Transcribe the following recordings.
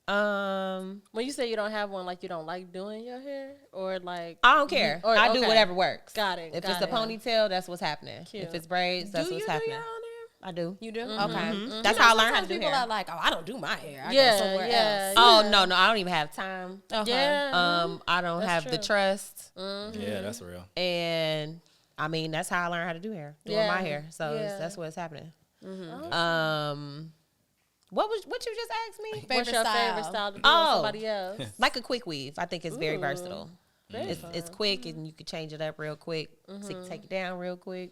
When you say you don't have one, like you don't like doing your hair, or like I don't care. I do whatever works. Got it. If it's a ponytail, that's what's happening. Cute. If it's braids, that's what's happening. Do you do your own hair? I do. You do? Mm-hmm. Okay. Mm-hmm. That's how I learned how to do people hair. are like, oh, I don't do my hair. I go somewhere else. Oh, no, I don't even have time. Okay. Yeah. I don't have the trust. Mm-hmm. Yeah, that's real. And I mean, that's how I learned how to do hair, doing my hair. So that's what's happening. Mm-hmm. What you just asked me? What's your favorite style to do on somebody else? Like a quick weave. I think it's very versatile. It's quick and you can change it up real quick. Take it down real quick.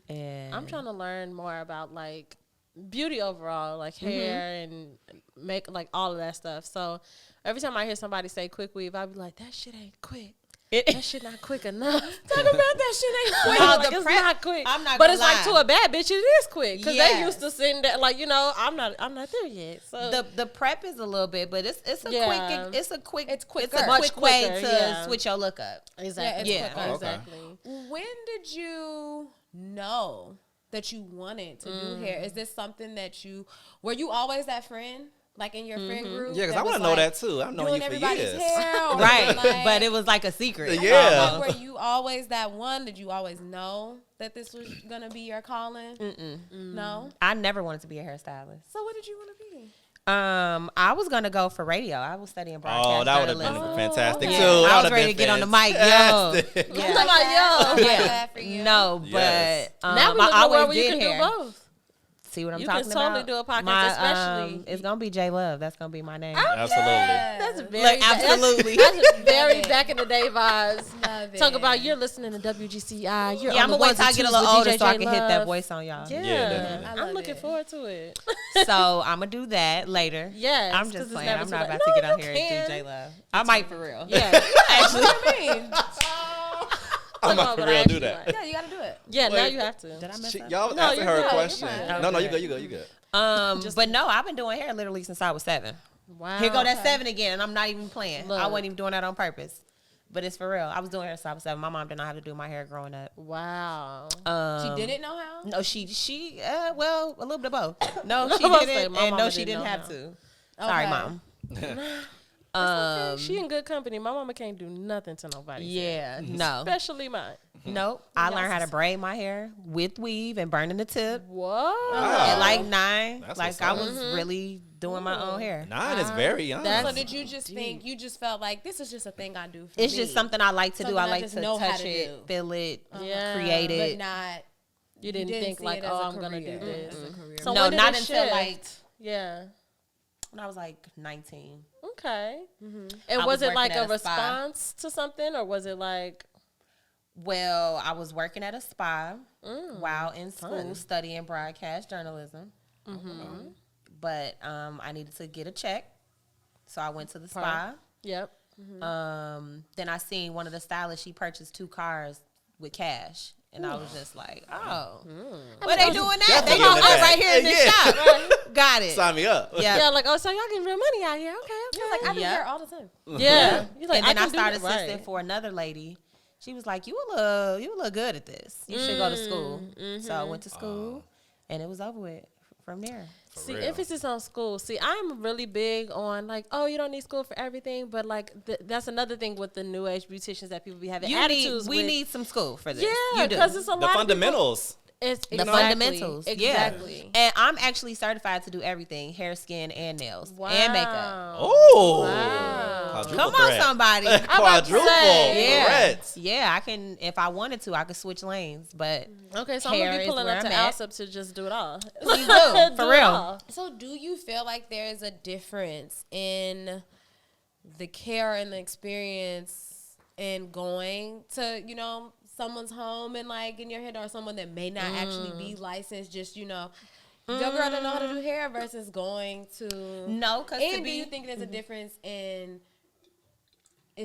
And I'm trying to learn more about like beauty overall, like hair and make like all of that stuff. So every time I hear somebody say quick weave, I'll be like, that shit ain't quick. That shit not quick enough. Talk about that shit ain't quick. No, like, it's not quick. I'm not but gonna it's lie. like to a bad bitch, it is quick because they Yes. used to sitting there like I'm not there yet. So the prep is a little bit, but it's a quick It's quicker. it's a Much quick way quicker, to switch your look up. exactly, Yeah, it's quicker. exactly. When did you know that you wanted to do hair? Is this something that were you always that friend? Like in your friend group? Yeah, because I want to know that too. I've known you for everybody's years. hair, or Right, like- but it was like a secret. Yeah. Were you always that one? Did you always know that this was gonna be your calling? No. I never wanted to be a hairstylist. So what did you want to be? I was gonna go for radio. I was studying broadcast. Oh, that would have been journalism. fantastic Yeah, too. I That was would've ready been to get on the mic, yo. fantastic. I'm talking about yo. Like that for you? No, but Yes. Now we I live in a world always where you did can hair. do both. See what I'm You talking can about? totally do a podcast, especially- it's gonna be J Love. That's gonna be my name. Absolutely. That's very absolutely. That's very back in the day vibes. Love Talk it. about you're listening to WGCI. You're Yeah, on I'm gonna wait till I the get a ones and little twos older with so I DJ can hit that Love. voice on y'all. Yeah, definitely. I I'm love looking it. forward to it. So I'm gonna do that later. Yes, I'm 'cause just it's playing. never I'm too not late. about No, to get out you here can. and do J Love. I might for real. Yeah, Actually. What do you mean? I'm No, not for but I real actually do that. like- Yeah, you gotta do it. Yeah, now Wait. you have to. Did I mess up? Y'all No, asking you're her a good. question. You're fine. No, Okay. you good. You good. You good. But no, I've been doing hair literally since I was 7. Wow. Here go that 7 again, and I'm not even playing. I Look. wasn't even doing that on purpose. But it's for real. I was doing hair since I was 7. My mom did not have to do my hair growing up. Wow. She didn't know how? No, well, a little bit of both. No, she I was about to say, didn't, my and no, mama she didn't didn't know have how. to. Sorry, Okay. mom. She in good company. My mama can't do nothing to nobody. Yeah, no. Especially mine. Nope. I learned how to braid my hair with weave and burning the tip Whoa. at like 9. That's like what's I up. was really doing my own hair. 9 is very young. That's- So did you just think, you just felt like this is just a thing I do for It's me, just something I like to do. Something I I like just to know how touch to it, do. feel it, Yeah. create but it. not, You didn't think see like, it as oh, a I'm gonna do career, this. as a career. So No, when did not it until shift? like Yeah. when I was like 19. Okay. And I was was it like working a at a spa. response to something, or was it like? Well, I was working at a spa while in school studying broadcast journalism. But I needed to get a check, so I went to the spa. Yep. Then I seen one of the stylists. She purchased 2 cars with cash, and I was just like, "Oh, what they doing that? They Definitely doing getting us it right back. here in this shop. Got it. Sign me up. Yeah. Yeah, like, oh, so y'all getting real money out here? Okay, okay. like I do Yeah. hair all the time. Yeah. You're like, And then I can do started that, right. assisting for another lady. She was like, you look good at this. You should go to school. So I went to school, and it was over with from there. See, real. emphasis on school. See, I'm really big on like, oh, you don't need school for everything, but like that's another thing with the new age beauticians that people be having attitudes We with. need some school for this. Yeah, You do. because it's a The lot of people- fundamentals. It's The exactly, fundamentals. Exactly. Yeah. And I'm actually certified to do everything, hair, skin, and nails, and makeup. Oh. Wow. Quadruple Come on, threat. somebody. about to Quadruple say. Yeah. threat. Yeah, I can, if I wanted to, I could switch lanes, but Okay, so I'm hair gonna be is pulling where up to I'm at. Alsip to just do it all. Please do, for it real. all. So do you feel like there's a difference in the care and the experience in going to, someone's home and like in your head, or someone that may not actually be licensed, just, your girl don't know how to do hair versus going to... No, because And do you think there's a difference in...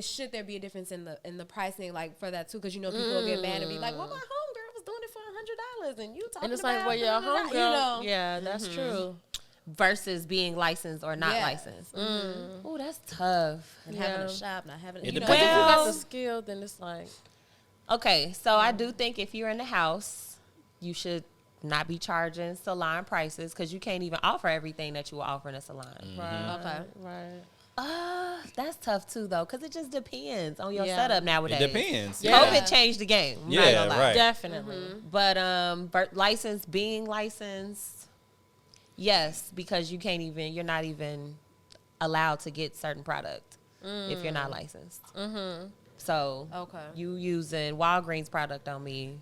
should there be a difference in the pricing, like, for that too? Because people will get mad and be like, "Well, my homegirl was doing it for $100, and you talking And it's about like, well, your $100," homegirl. Yeah, that's true. versus being licensed or not Yeah. licensed. Oh, that's tough. and having a shop, not having. It You know, Because if you got Well- the skill, then it's like, Okay, so I do think if you're in the house, you should not be charging salon prices because you can't even offer everything that you offer in a salon. Right. Okay. Right. That's tough too though, because it just depends on your Yeah. setup nowadays. It depends. Yeah. COVID changed the game. I'm not Yeah, gonna lie. right. Definitely. But being licensed, yes, because you're not even allowed to get certain product if you're not licensed. So Okay. you using Walgreens product on me,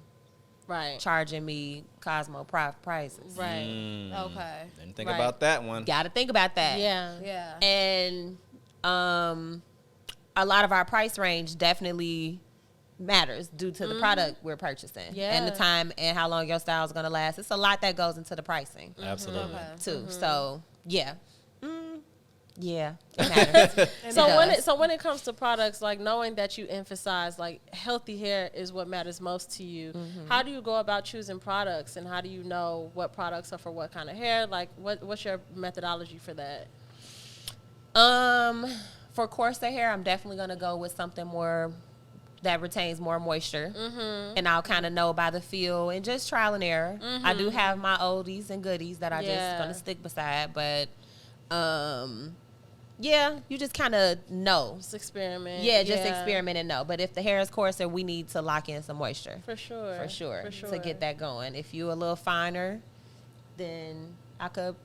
Right. charging me Cosmo prices. Right. Okay. Didn't think Right. about that one. Got to think about that. Yeah. Yeah. And a lot of our price range definitely matters due to the product we're purchasing and the Yeah. time and how long your style is going to last. It's a lot that goes into the pricing Absolutely. Okay. too. So yeah, yeah, it matters. So when it comes to products, like knowing that you emphasize like healthy hair is what matters most to you, how do you go about choosing products, and how do you know what products are for what kind of hair? Like what's your methodology for that? For coarser hair, I'm definitely gonna go with something more that retains more moisture, and I'll kind of know by the feel and just trial and error. I do have my oldies and goodies that I just gonna stick beside, but yeah, you just kind of know. Just experiment. Yeah, just experiment and know. But if the hair is coarser, we need to lock in some moisture. For sure. For sure. To get that going. If you a little finer, then I could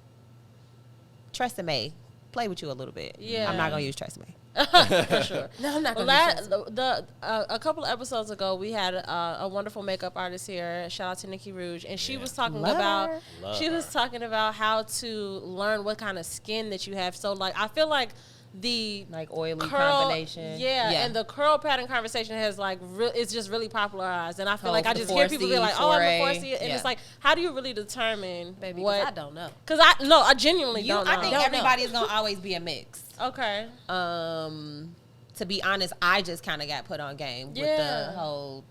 Tresemme play with you a little bit. Yeah. I'm not gonna use Tresemme. For sure. No, I'm not Well, gonna a couple of episodes ago, we had a wonderful makeup artist here. Shout out to Nikki Rouge, and she was talking Love about her. was talking about how to learn what kind of skin that you have. So like, I feel like the Like oily curl, combination. and the curl pattern conversation has like it's just really popularized, and I feel like I the just hear people be like, "Oh, I'm a 4C, 4C," and yeah. it's like, how do you really determine Baby, 'cause what? I don't know. Because I genuinely don't know. I think everybody is gonna always be a mix. Okay. To be honest, I just kind of got put on game with Yeah. the whole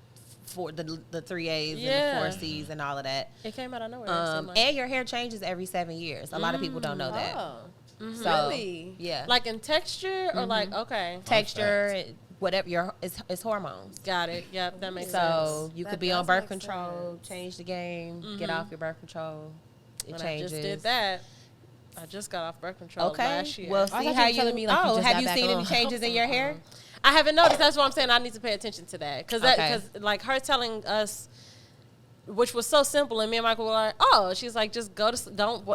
the 3As Yeah. and the 4Cs and all of that. It came out of nowhere. it seemed like. And your hair changes every 7 years. A lot of people don't know that. Oh. So, Really? yeah. Like in texture or like, okay. Texture, whatever it's hormones. Got it. Yep, that makes sense. So you That could be on does birth make control, sense. change the game, get off your birth control. It When changes. I just did that. I just got off birth control Okay. last year. Well, I thought see you how were telling me, like, you just have got you back seen any on. changes in your hair? I haven't noticed. That's what I'm saying. I need to pay attention to that. Because Okay. like her telling us, which was so simple, and me and Michael were like, oh, she's like, just go to,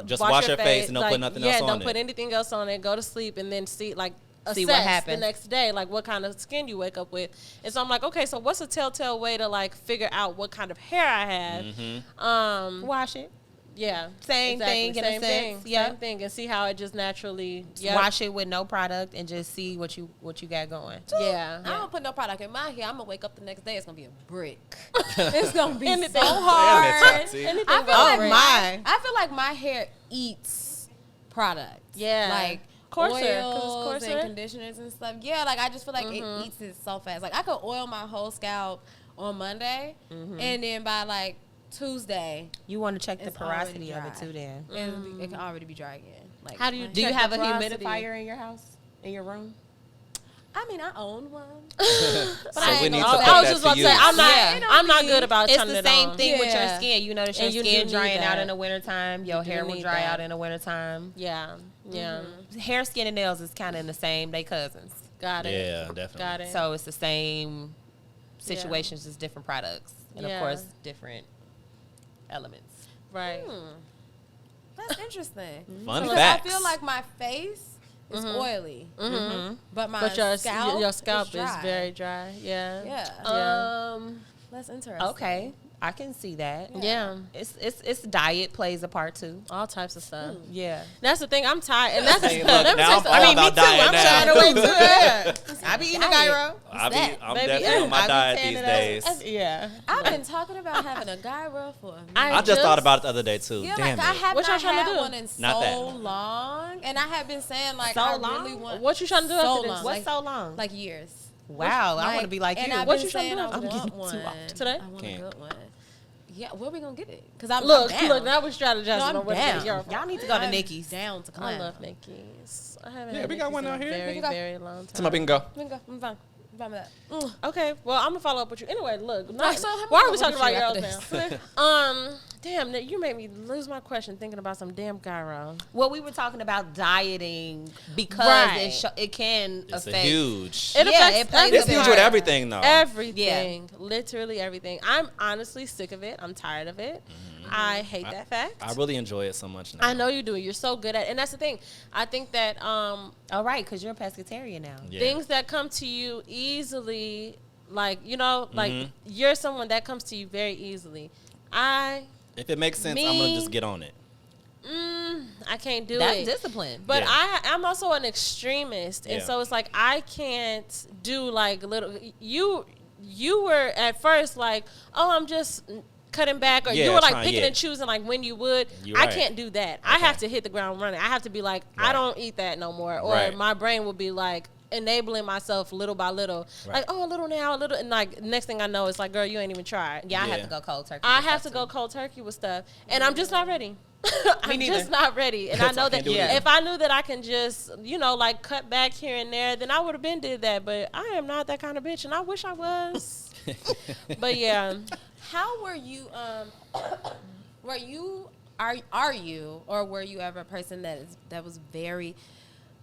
Just wash your face and don't like, put nothing else on don't it. put anything else on it. Go to sleep and then see what happens. the next day, like what kind of skin you wake up with. And so I'm like, okay, so what's a telltale way to like figure out what kind of hair I have? Wash it. Yeah, Same thing in a same sense. thing, Yeah. same thing, and see how it just naturally. Wash it with no product and just see what you got going. Yeah, I don't put no product in my hair. I'm gonna wake up the next day. It's gonna be a brick. It's gonna be Anything. so Damn, hard. that's toxic. anything. I feel but like brick. I feel like my hair eats product. Yeah. Like Coarser, 'cause it's oils coarser. and conditioners and stuff. Yeah, like I just feel like it eats it so fast. Like I could oil my whole scalp on Monday, and then by like Tuesday, You want to check the It's already porosity of it dry. too then. it can already be dry again. Like How do you Do you check have the a porosity? humidifier in your house? In your room? I mean, I own one. So we need to I put was that just about to use. say, I'm not. Yeah. I'm not good about It's turning the it same on. thing with your Yeah. skin. You notice your And you do skin need drying out that. in the wintertime. Your do hair will need dry that. out in the wintertime. Yeah, yeah. Hair, skin, and nails is kind of in the same. They cousins. Got it. Yeah, definitely. Got it. So it's the same situations, just different products. And Yeah. of course, different elements. Right. That's interesting. Fun Because facts. I feel like my face is oily, but my But your scalp is very dry. Yeah. Yeah. That's interesting. Okay, I can see that. Yeah. It's diet plays a part too. All types of stuff. Yeah. That's the thing. I'm tired, and that's Hey, let look, me now tell I'm you all something. about diet I'm now. trying to wait too. Yeah. I be eating a gyro. I'm Baby, definitely on my I be diet tanning these up. days. Yeah. I've been talking about having a guy roll for a minute. I just thought about it the other day too. Yeah, Damn like I it. have What y'all not trying to had do? one in Not so that. long, and I have been saying like So I long? really want. What you trying to do So after this? long. What's Like- so long? Like years. Wow, I want to be like and you. I've What been you trying to saying do I after want this? getting one too off today? I want Can't. a good one. Yeah, where we gonna get it? Because I'm Look, down. look. Now we're strategizing No, I'm on where to get down. your. Y'all need to go to I'm Nikki's. down to I clown. love Nikki's. I haven't. Yeah, had we got Nikki's one in out a here. Very, We can go. very long time. Somebody can go. We can go. I'm fine. I'm fine with that. Okay, well, I'm gonna follow up with you anyway. Look, So, how why are about we we talking about get you girls after now? Damn, you made me lose my question thinking about some damn gyro. Well, we were talking about dieting because Right. it can It's affect. a huge. It affects it plays It's a huge part. with everything, though. everything. Literally everything. I'm honestly sick of it. I'm tired of it. I hate that fact. I really enjoy it so much now. I know you do. You're so good at it. And that's the thing. I think that All right, because you're a pescatarian now. Yeah. things that come to you easily, like, you know, like you're someone that comes to you very easily. If it makes sense, I'm gonna just get on it. I can't do That's it. discipline. But Yeah. I'm also an extremist, and Yeah. so it's like I can't do like little. You were at first like, oh, I'm just cutting back, or Yeah, you were like trying- picking yeah. and choosing like when you would. You're I right. can't do that. I Okay. have to hit the ground running. I have to be like, I Right. don't eat that no more, or Right. my brain will be like enabling myself little by little, Right. like, oh, a little now, a little, and like next thing I know, it's like, girl, you ain't even tried. Yeah, I have Yeah. to go cold turkey. I with have stuff, to go too. cold turkey with stuff, and I'm just not ready. I'm neither. just not ready, and I That's why know I can't that do it either. if I knew that I can just, you know, like cut back here and there, then I would have been did that. But I am not that kind of bitch, and I wish I was. But yeah, How were you? Were you? Are you? Or were you ever a person that was very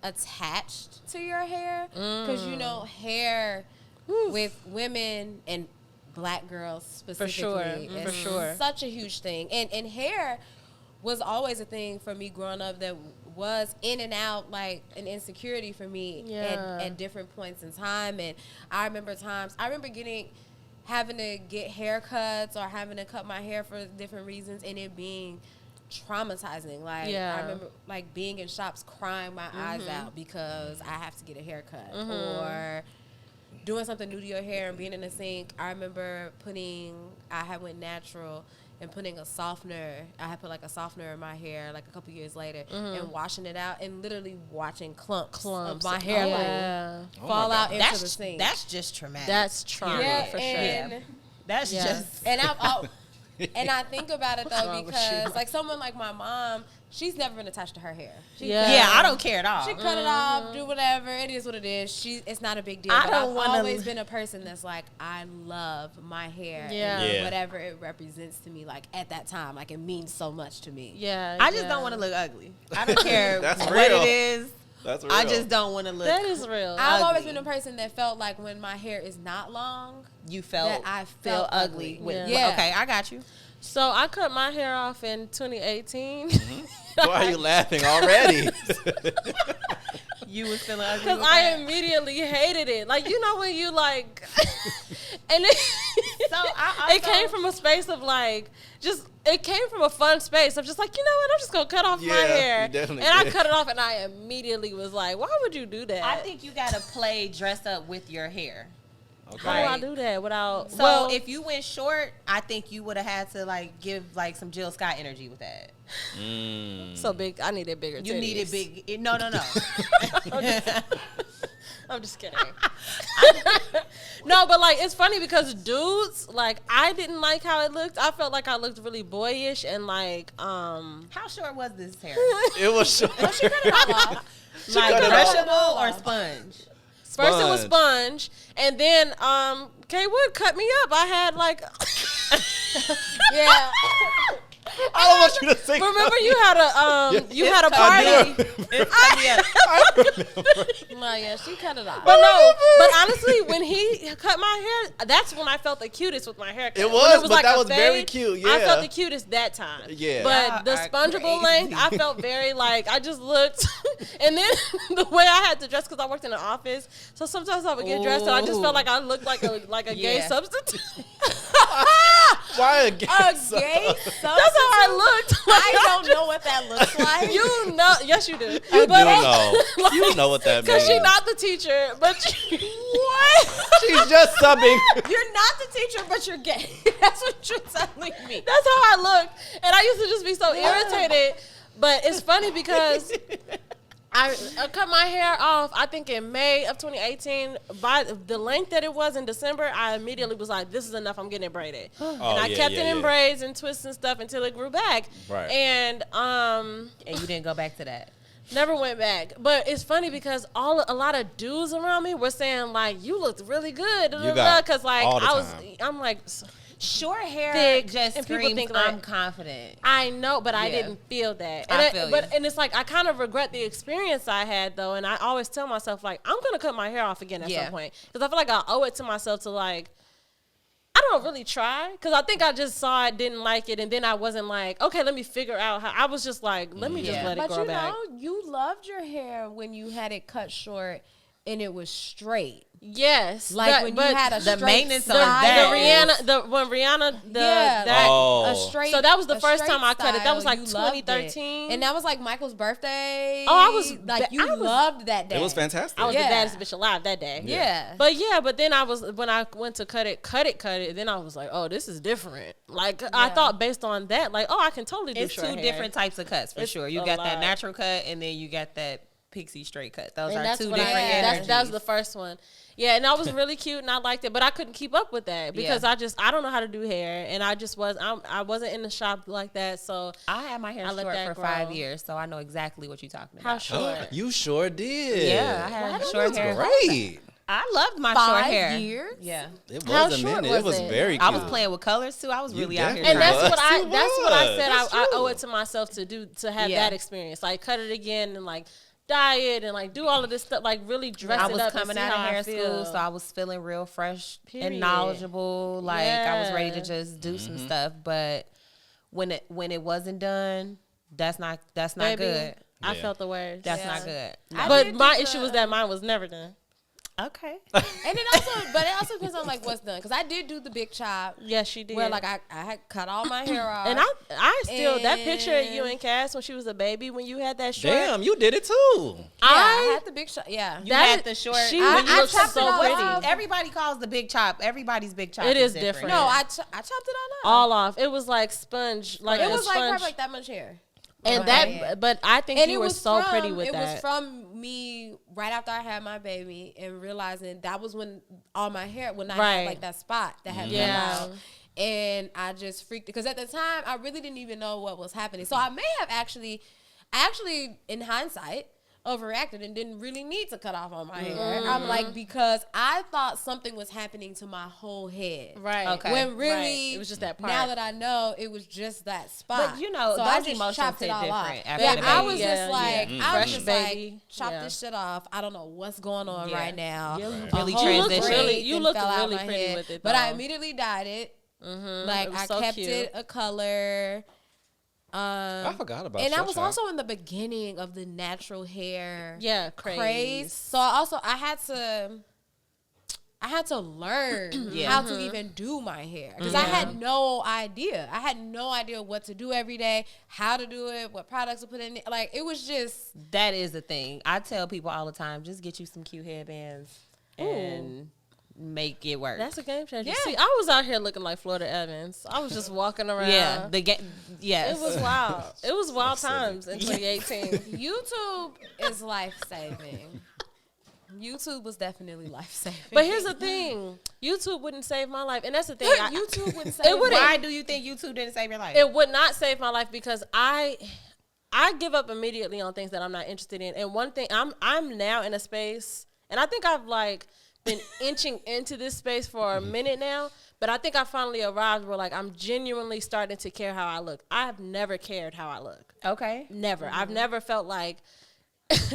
attached to your hair? Because you know, hair with women and black girls specifically for is sure. such a huge thing. And hair was always a thing for me growing up that was in and out, like an insecurity for me Yeah. at different points in time. And I remember having to get haircuts or having to cut my hair for different reasons and it being traumatizing. Like Yeah. I remember like being in shops crying my eyes out because I have to get a haircut or doing something new to your hair and being in the sink. I remember I had went natural and putting a softener. I had put like a softener in my hair like a couple years later and washing it out and literally watching clumps of my hair yeah, fall out into the That's sink. that's just traumatic. that's trauma yeah, for sure. and That's Yeah. just. and and I think about it though wrong with because you? like someone like my mom, she's never been attached to her hair. Yeah, I don't care at all. She cut it off, do whatever. It is what it is. It's not a big deal. I But don't I've wanna- always been a person that's like, I love my hair. Yeah. And Yeah. whatever it represents to me, like at that time, like it means so much to me. Yeah, I just yeah. don't want to look ugly. I don't care That's what real. it is. That's real. I just don't want to look. That is real. I've always Ugly. been a person that felt like when my hair is not long, You felt that I feel felt ugly. ugly. With, Yeah. Okay, I got you. So I cut my hair off in 2018 Why are you laughing already? You was feeling ugly. because with I that? immediately hated it. Like, you know when you like, and it, So I it came from a space of like it came from a fun space. I'm just like, you know what? I'm just gonna cut off my Yeah, hair, you definitely and I did. cut it off, and I immediately was like, why would you do that? I think you gotta play dress up with your hair. Okay. How do I Right. do that without? So well, if you went short, I think you would have had to like give like some Jill Scott energy with that. so big, I needed bigger. You titties. needed big. No. I'm just kidding. No, but like it's funny because dudes, like I didn't like how it looked. I felt like I looked really boyish and like How short was this hair? It was short. Like cut it brushable or sponge? first it was Sponge. sponge, and then Kay Wood cut me up. I had like yeah. I don't want you to say. remember you had a you had a I party. do. No, yeah, she cut it off. But no, but honestly, when he cut my hair, that's when I felt the cutest with my haircut. It When was, but like that a was very fade, cute, I yeah. felt the cutest that time. Yeah. But the Y'all are spongeable crazy. length, I felt very like I just looked, and then the way I had to dress because I worked in an office, so sometimes I would get dressed and I just felt like I looked like a gay Yeah. substitute. Why again? A gay That's how I looked. I don't know what that looks like. You know, yes, you do. You do know. You know what that means. Because she's not the teacher, but what? She's just subbing. You're not the teacher, but you're gay. That's what you're telling me. That's how I looked, and I used to just be so irritated. But it's funny because I cut my hair off. I think in May of 2018. By the length that it was in December, I immediately was like, "This is enough. I'm getting it braided." And I yeah, kept yeah, it in yeah. braids and twists and stuff until it grew back. Right. And And you didn't go back to that. never went back. But it's funny because a lot of dudes around me were saying like, "You looked really good." You got Because like all the I was, time. I'm like. short hair thick, just and people screams, think like I'm confident. I know, but I Yeah. didn't feel that. I And feel but you. and it's like I kind of regret the experience I had though, and I always tell myself like I'm gonna cut my hair off again at Yeah. some point because I feel like I owe it to myself to like. I don't really try because I think I just saw it, didn't like it, and then I wasn't like, okay, let me figure out how. I was just like, let me just Yeah. let it But grow you back. know, you loved your hair when you had it cut short and it was straight. Yes, Like when you had a the straight maintenance on the that. Rihanna, when Rihanna, yeah, that. Oh. a straight. So that was the a first straight time I cut it. That was style, like you loved it. 2013. and that was like Michael's birthday. Oh, I was- like you I was- loved that day. It was fantastic. I was Yeah. the baddest bitch alive that day. Yeah. But then I was when I went to cut it. Then I was like, oh, this is different. Like I thought based on that, like, oh, I can totally do It's short two hair. different types of cuts for It's sure. You a got that lot. natural cut, and then you got that pixie straight cut. Those And are that's two what different energies. that was the first one. Yeah, and that was really cute, and I liked it, but I couldn't keep up with that because Yeah. I don't know how to do hair, and I wasn't in the shop like that, so I had my hair I let short that for grow. 5 years, so I know exactly what you're talking how about. short? You sure did. Yeah, I had short hair. Great. I loved my short 5 hair. years. Yeah. It How was a short minute. was It was it? very cute. I was playing with colors too. I was You really out here. definitely And that's was. what I You said. was. I owe it to myself to have Yeah. that experience, like cut it again and like dye it and like do all of this stuff, like really dress I it was up. coming and see out of how I hair feel. school, so I was feeling real fresh Period. and knowledgeable. Like I was ready to Yeah. just do some stuff. But when it wasn't done, that's not Baby, good. I Yeah. felt the worst. That's Yeah. not good. I But did my do issue the- was that mine was never done. Okay. And it also depends on like what's done because I did do the big chop Yes, she did. where like I had cut all my hair off. and I still that picture of you And- and Cass when she was a baby when you had that short. Damn, you did it too. I had the big chop. Yeah. You That had is- the short. she when you I look chopped it so all pretty. off. Everybody calls the big chop. Everybody's big chop. It is different. No, I chopped it all off. all off. It was like sponge, like It a was like sponge. probably like that much hair. and on my that, head. but I think And you it were was so from, pretty with it that. was from me right after I had my baby and realizing that was when all my hair, when I Right. had like that spot that had Yeah. come out. And I just freaked because at the time I really didn't even know what was happening. So I may have I actually in hindsight overreacted and didn't really need to cut off all my hair. I'm like, because I thought something was happening to my whole head. right. Okay. When really, Right. It was just that part. Now that I know, it was just that spot. But, you know, so I those just emotions chopped it hit all off. different after Yeah, the I baby. was Yeah, just like, yeah. I was Fresh just baby. like, chop Yeah. this shit off. I don't know what's going on Yeah. right now. You A really whole transitioned. braid You then looked fell out really my pretty head. with it, But I though. immediately dyed it. It Like was I so kept cute. it a color. I forgot about And your I was child. also in the beginning of the natural hair Yeah, craze. craze. So I had to learn Yeah. how to even do my hair because I had no idea. I had no idea what to do every day, how to do it, what products to put in it. Like it was just That is the thing. I tell people all the time, just get you some cute headbands and make it work. That's a game changer. Yeah. See, I was out here looking like Florida Evans. I was just walking around. yeah. Yes. It was wild. It was wild silly. times in 2018. YouTube is life saving. YouTube was definitely life saving. But here's the thing: YouTube wouldn't save my life, and that's the thing. YouTube wouldn't save It wouldn't. Why do you think YouTube didn't save your life? It would not save my life because I give up immediately on things that I'm not interested in. And one thing, I'm now in a space, and I think I've like been inching into this space for a minute now. But I think I finally arrived where like I'm genuinely starting to care how I look. I have never cared how I look. Okay. Never. I've never felt like.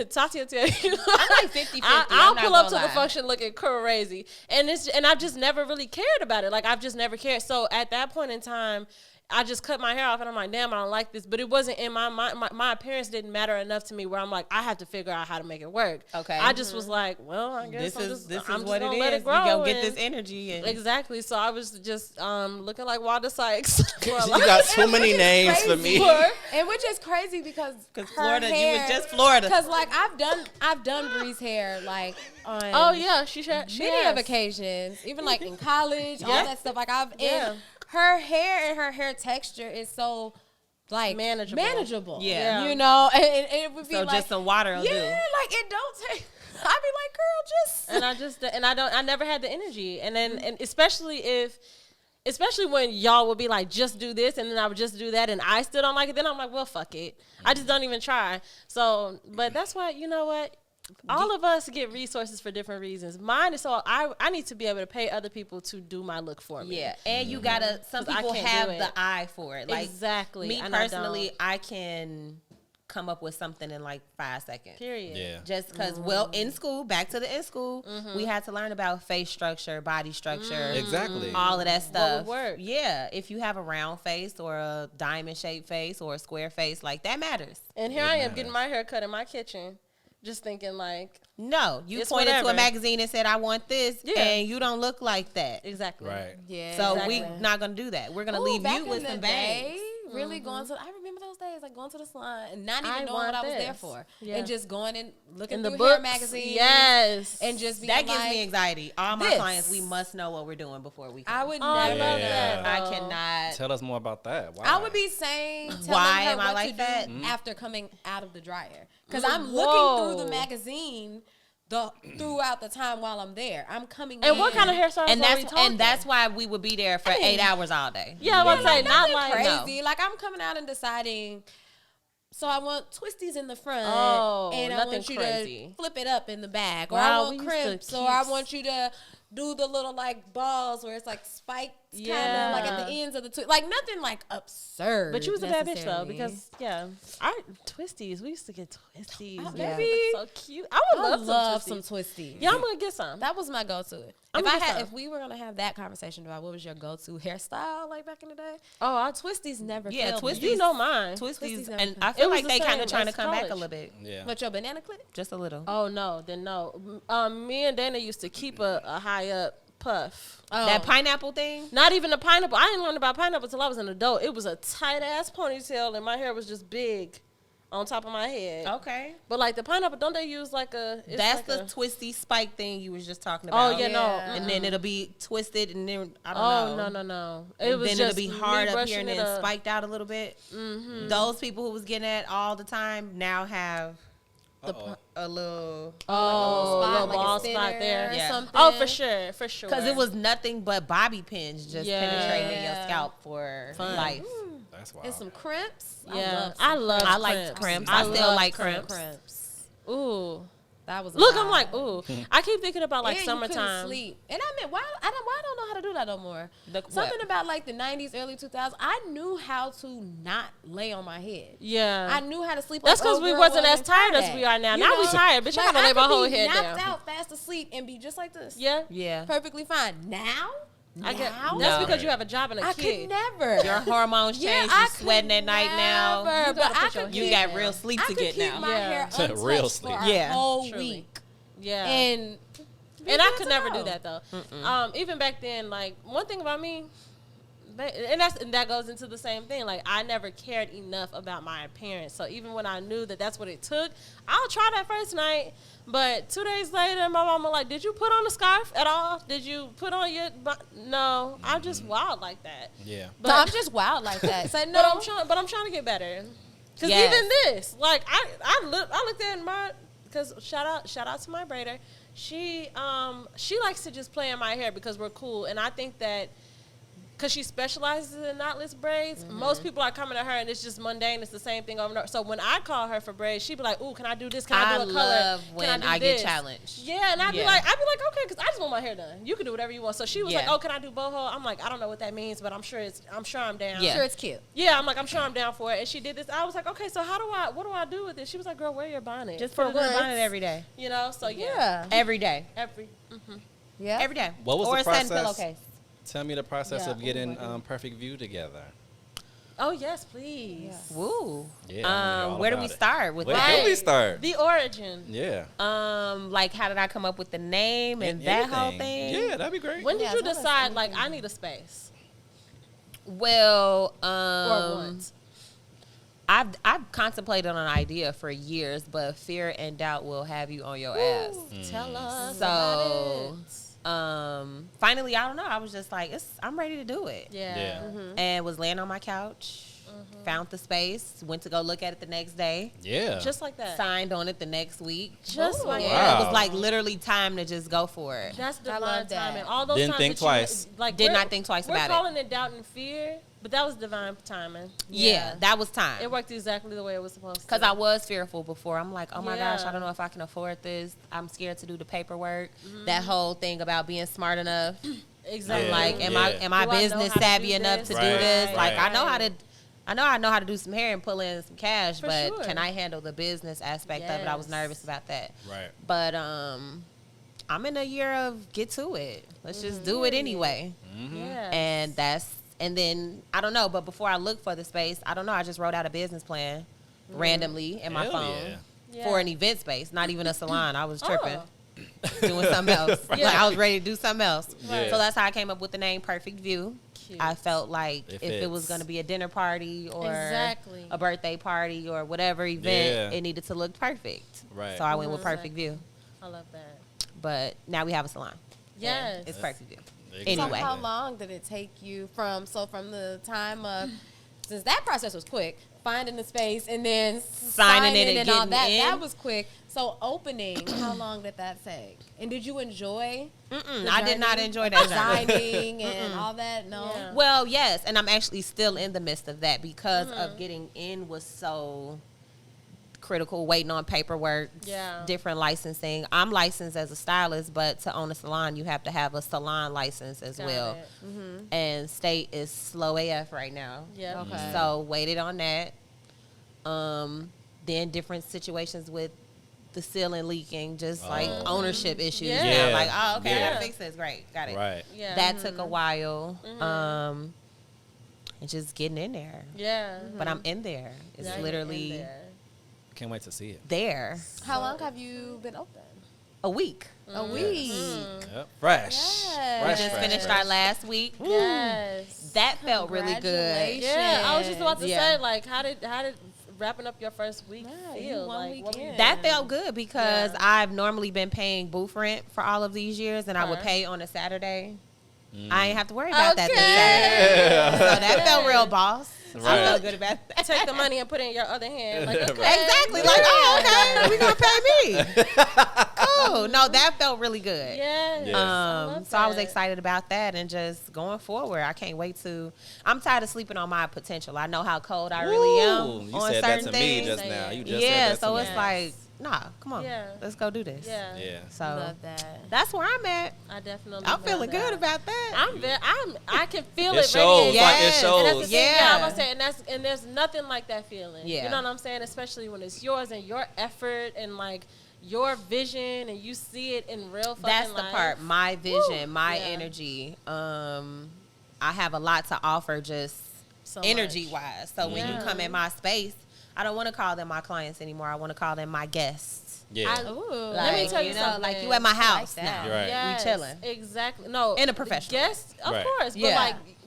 Tati will tell you. I'm like 50-50. I'll I'm not pull up to gonna the lie. function looking crazy, and I've just never really cared about it. Like I've just never cared. So at that point in time, I just cut my hair off, and I'm like, damn, I don't like this. But it wasn't in my mind. My appearance didn't matter enough to me where I'm like, I have to figure out how to make it work. Okay. I just was like, well, I guess This is I'm what just it gonna let is. it grow. You gonna get and- this energy and Exactly. So I was just looking like Wanda Sykes. for a You lot- got too many names for me. And which is crazy because Florida, hair, you was just Florida. Because like I've done Bree's hair like on Oh yeah, she many has. of occasions, even like in college, all that stuff. Like Yeah. and her hair and her hair texture is so like Manageable. Yeah. you know, and it would be so like just some water will yeah, do. like it don't take. I'd be like, girl, just And I never had the energy. And then and especially when y'all would be like, just do this, and then I would just do that, and I still don't like it, then I'm like, well, fuck it. I just don't even try. So, but that's why, you know what? all of us get resources for different reasons. Mine is so I need to be able to pay other people to do my look for me. Yeah, and you gotta. Some people have the eye for it. Like exactly. Me personally, I can come up with something in like 5 seconds. Period. Yeah. Just because, in school, back to the in school, we had to learn about face structure, body structure, Exactly. all of that stuff. would work. Yeah, if you have a round face or a diamond shaped face or a square face, like that matters. And here I am getting my hair cut in my kitchen, just thinking like, No, you it's pointed to whatever. a magazine and said, "I want this," Yeah. and you don't look like that. exactly. Right. Yeah. So Exactly. we're not gonna do that. We're gonna Ooh, leave back you in with the some day, bangs. really going to. I remember those days, like going to the salon and not I even knowing want what I was there this. for, Yeah. and just going and looking In the through books, hair magazines. yes, and just being That gives like, me anxiety. All my this. clients, we must know what we're doing before we come. I would Oh, I never. love Yeah. that. I though. cannot. Tell us more about that. Why? I would be saying, telling Why her am I what like to that? do after coming out of the dryer, because Mm, I'm looking through whoa. the magazine throughout the time while I'm there. I'm coming And in. what kind of hairstyles And are we that's talking? why we would be there for 8 hours all day. Yeah, I was say not nothing like crazy. Like I'm coming out and deciding. So I want twisties in the front, Oh, and I nothing want you crazy. to flip it up in the back, or Wow, I we want used to crimps, keep or I want you to do the little like balls where it's like spiked, kind Yeah. of like at the ends of the like nothing like absurd. But you was a bad bitch though, necessarily. because our twisties, we used to get twisties. Oh, Yeah. baby. So cute. I would I love, love some some twisties. twisties. Yeah, I'm gonna get some. That was my go-to. I'm If gonna get some. if we were gonna have that conversation about what was your go-to hairstyle like back in the day, Oh, our twisties never. Yeah, failed me. twisties. You know mine. Twisties, never and come. I feel It was like the they kind same of trying to as come back a college. little bit, Yeah. but your banana clip. just a little. Oh no, then no. Me and Dana used to keep a high up puff. That pineapple thing. Not even a pineapple. I didn't learn about pineapple until I was an adult. It was a tight ass ponytail, and my hair was just big on top of my head. Okay, But like the pineapple, don't they use like a? It's that's like the twisty spike thing you was just talking Oh about. yeah, no. Yeah. And then it'll be twisted, and then I don't Oh know. no. And It was then just it'll be me hard up here brushing and it then up. spiked out a little bit. Mm-hmm. Those people who was getting that all the time now have Uh-oh. a little, Oh, spot, little like a ball spinner spot there. or Yeah. something. Oh, for sure. because it was nothing but bobby pins just Yeah. penetrating your scalp for Fun. life. That's wild. And some crimps. Yeah, I love. I like crimps. I still love like crimps. Ooh, That was a look, vibe. I'm like, ooh. I keep thinking about like And you couldn't summertime. sleep. And I mean, why I don't know how to do that no more. What? Something about like the 90s, early 2000s. I knew how to not lay on my head. Yeah, I knew how to sleep. that's like, because we girl, wasn't as wasn't tired as tired. we are now. You Now we know? tired, bitch. I Like, gotta lay my could whole be head knocked down. out, fast asleep, and be just like this. Yeah, Yeah. perfectly fine. Now, I get. now? That's No. because you have a job and a I kid. could never. Your hormones Yeah, change. I You sweating could at night now. never, You but gotta I put your could You keep, got real sleep I to could get keep now. my hair Yeah. untouched Real for sleep. a Yeah. whole Truly. week. Yeah, And I good could to never know. do that though. Even back then, like one thing about me, and that goes into the same thing. Like I never cared enough about my appearance. So even when I knew that that's what it took, I'll try that first night. But 2 days later, my mama like, "Did you put on a scarf at all? Did you put on your?" No, I'm just wild like that. Yeah. But So I'm just wild like that. So no, but I'm trying to get better. Cause Yes. even this, like I looked at my, cause shout out to my braider. She likes to just play in my hair because we're cool, and I think that. Because she specializes in knotless braids, most people are coming to her and it's just mundane. It's the same thing over and over. So when I call her for braids, she'd be like, "Ooh, can I do this? Can I do a color? love Can when do I this?" get challenged. Yeah, and I'd be Yeah. like, okay, because I just want my hair done. You can do whatever you want. So she was like, Yeah. "Oh, can I do boho?" I'm like, I don't know what that means, but I'm sure I'm down. Yeah. sure it's cute. Yeah, I'm sure I'm down for it. And she did this. I was like, okay, so what do I do with this? She was like, girl, wear your bonnet. Just for put it in a once. bonnet every day. You know, so yeah. Yeah. Every day. Yeah. Every day. What was or the a satin process? pillowcase. Tell me the process Yeah. of getting Perfect View together. Oh, yes, please. Woo. Yeah. I wanna hear all Where do about we it. start with Where that? do we start? The origin. Yeah. Like how did I come up with the name and that whole Anything. thing? Yeah, that'd be great. When did Yeah, you tell us decide, like, I need a space? Well, Or what? I've contemplated on an idea for years, but fear and doubt will have you on your ass. Tell us So, about it. finally, I don't know. I was just like, I'm ready to do it. Yeah. Yeah. Mhm. And was laying on my couch, found the space, went to go look at it the next day, Yeah. Just like that. signed on it the next week. Just like Yeah, that. it was Wow. like literally time to just go for it. That's I divine love that. timing. All those Didn't times think that twice. Like Did we're- not think twice we're about it. calling it doubt and fear, but that was divine timing. Yeah, that was time. It worked exactly the way it was supposed to. Because I was fearful before. I'm like, oh my gosh, Yeah. I don't know if I can afford this. I'm scared to do the paperwork. That whole thing about being smart enough. exactly. Yeah. Like, am Yeah. I Do I know business how to savvy do enough this? to Right, do this? Like, right. I know how to do some hair and pull in some cash, For but sure. can I handle the business aspect of it? I was Yes. nervous about that. Right. But I'm in a year of get to it. Let's just do it anyway. Yeah. And then I don't know, but before I looked for the space, I don't know, I just wrote out a business plan randomly in my Hell phone yeah. for an event space, not even a salon. I was tripping. Oh. Doing something else. Yeah. Like I was ready to do something else. Right. So that's how I came up with the name Perfect View. Cute. I felt like It if it was fits. going to be a dinner party or Exactly. a birthday party or whatever event, Yeah. it needed to look perfect. Right. So I went with Perfect View. I love that. But now we have a salon. Yes. It's Perfect View. Exactly. Anyway. How long did it take you from the time of, since that process was quick, finding the space and then Signing it and all getting that, in? that was quick. So opening, how long did that take? And did you enjoy the I did not journey enjoy of that journey. designing and all that? No. Yeah. Well, yes, and I'm actually still in the midst of that because of getting in was so critical, waiting on paperwork, Yeah. different licensing. I'm licensed as a stylist, but to own a salon, you have to have a salon license as Got well. it. And state is slow AF right now. Yeah. Okay. So waited on that. Then different situations with the ceiling leaking, just like ownership issues. Yeah. Now. Yeah. Like, oh, okay, I Yeah. gotta fix this. Great, got it. Right. Yeah. That took a while. And just getting in there. Yeah. But I'm in there. It's Now you're in literally there. Can't wait to see it. there. How long have you been open? A week. A week. Yep. Fresh. Yes. We Fresh. just fresh, finished fresh. our last week. Yes. That felt really good. Congratulations. Yeah, I was just about to Yeah. say, like, how did wrapping up your first week Yeah, you feel? one Like, what were you weekend. That felt good because Yeah. I've normally been paying booth rent for all of these years, and I would Okay. pay on a Saturday. I ain't have to worry about that this Saturday. Okay. So that felt real boss. I Right. felt good about that. Take the money and put it in your other hand. Like, okay. Exactly. Like, oh, okay, we gonna pay me. Cool. No, that felt really good. Yes. Yeah. love So I was that. excited about that and just going forward. I can't wait to. I'm tired of sleeping on my potential. I know how cold I really am Ooh, you on said certain that to things. me just now. You just Yeah, said that so to it's me. like, nah, come on, Yeah. let's go do this. Yeah. Yeah. So Love that. that's where I'm at. I definitely. I'm love feeling that. good about that. I can feel It it. shows. radiating. Like it Yes. And that's the shows. thing, yeah, I'm Yeah. gonna say, and there's nothing like that feeling. Yeah. You know what I'm saying? Especially when it's yours and your effort and like your vision and you see it in real fucking That's the life. part. My vision, my Yeah. energy. I have a lot to offer, just So energy much. wise. So when you Yeah. come in my space, I don't want to call them my clients anymore. I want to call them my guests. Yeah. Ooh. Let me tell you know, something. like you at my house that. now. You're right. Yes, We chilling. Exactly. No. In a professional way. Guests, of Right. course. But Yeah.